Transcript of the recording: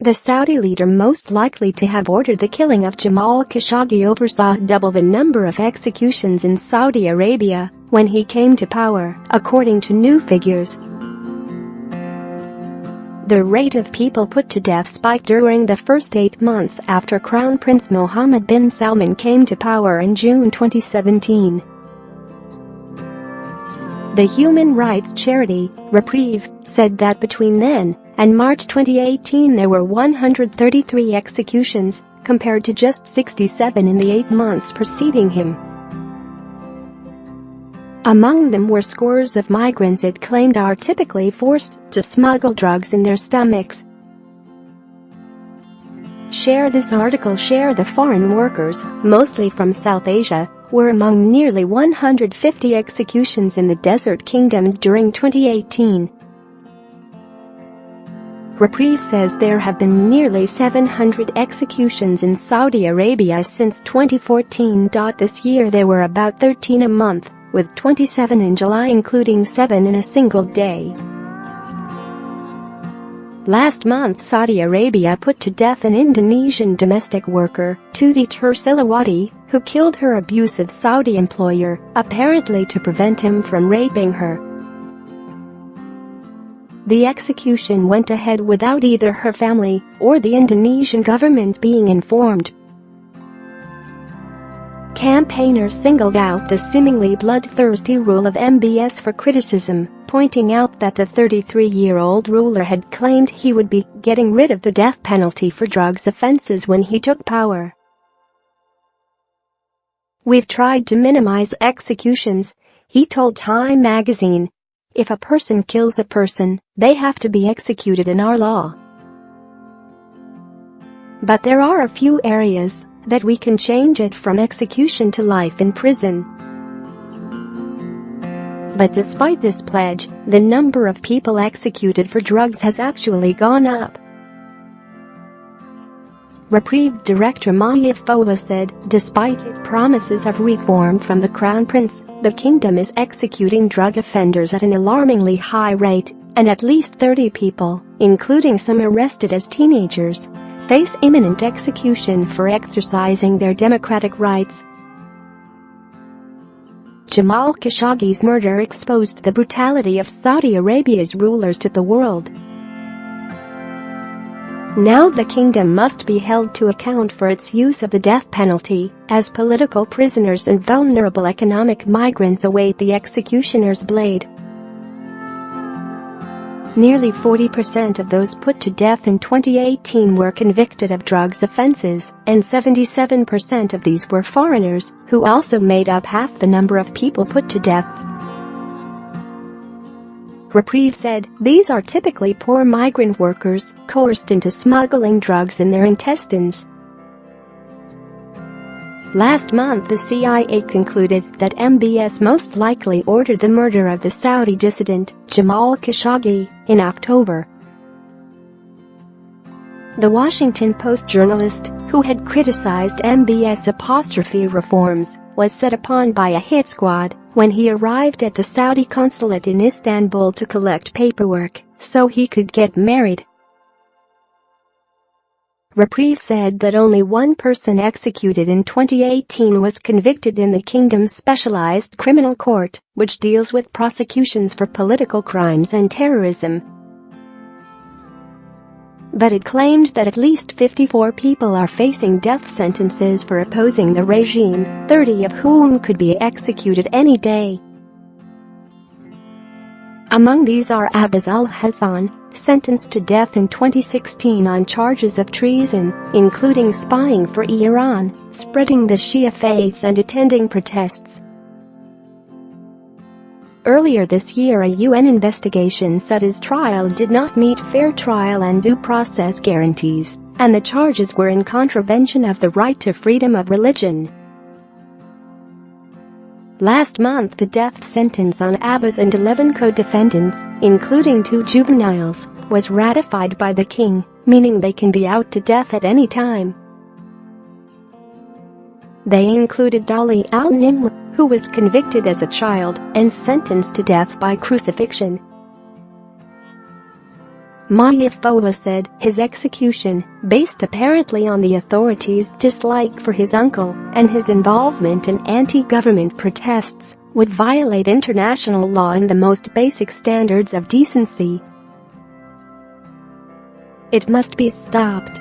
The Saudi leader most likely to have ordered the killing of Jamal Khashoggi oversaw double the number of executions in Saudi Arabia when he came to power, according to new figures. The rate of people put to death spiked during the first 8 months after Crown Prince Mohammed bin Salman came to power in June 2017. The human rights charity, Reprieve, said that between then and March 2018 there were 133 executions, compared to just 67 in the 8 months preceding him. Among them were scores of migrants it claimed are typically forced to smuggle drugs in their stomachs. Share this article. Share the foreign workers, mostly from South Asia, were among nearly 150 executions in the Desert Kingdom during 2018. Reprieve says there have been nearly 700 executions in Saudi Arabia since 2014. This year there were about 13 a month, with 27 in July including 7 in a single day. Last month Saudi Arabia put to death an Indonesian domestic worker, Tuti Tursilawati, who killed her abusive Saudi employer, apparently to prevent him from raping her. The execution went ahead without either her family or the Indonesian government being informed. Campaigners singled out the seemingly bloodthirsty rule of MBS for criticism, pointing out that the 33-year-old ruler had claimed he would be getting rid of the death penalty for drugs offenses when he took power. "We've tried to minimize executions," he told Time magazine. "If a person kills a person, they have to be executed in our law. But there are a few areas that we can change it from execution to life in prison." But despite this pledge, the number of people executed for drugs has actually gone up. Reprieve Director Maya Fowa said, despite promises of reform from the Crown Prince, the kingdom is executing drug offenders at an alarmingly high rate, and at least 30 people, including some arrested as teenagers, face imminent execution for exercising their democratic rights. Jamal Khashoggi's murder exposed the brutality of Saudi Arabia's rulers to the world. Now the kingdom must be held to account for its use of the death penalty, as political prisoners and vulnerable economic migrants await the executioner's blade. Nearly 40% of those put to death in 2018 were convicted of drugs offenses, and 77% of these were foreigners, who also made up half the number of people put to death. Reprieve said, these are typically poor migrant workers, coerced into smuggling drugs in their intestines. Last month the CIA concluded that MBS most likely ordered the murder of the Saudi dissident, Jamal Khashoggi, in October. The Washington Post journalist, who had criticized MBS reforms, was set upon by a hit squad when he arrived at the Saudi consulate in Istanbul to collect paperwork so he could get married. Reprieve said that only one person executed in 2018 was convicted in the kingdom's specialized criminal court, which deals with prosecutions for political crimes and terrorism. But it claimed that at least 54 people are facing death sentences for opposing the regime, 30 of whom could be executed any day. Among these are Abbas al-Hassan, sentenced to death in 2016 on charges of treason, including spying for Iran, spreading the Shia faith and attending protests. Earlier this year a UN investigation said his trial did not meet fair trial and due process guarantees, and the charges were in contravention of the right to freedom of religion. Last month the death sentence on Abbas and 11 co-defendants, including 2 juveniles, was ratified by the king, meaning they can be out to death at any time. They included Ali al-Nimr, who was convicted as a child and sentenced to death by crucifixion. Mayafoa said his execution, based apparently on the authorities' dislike for his uncle and his involvement in anti-government protests, would violate international law and the most basic standards of decency. It must be stopped.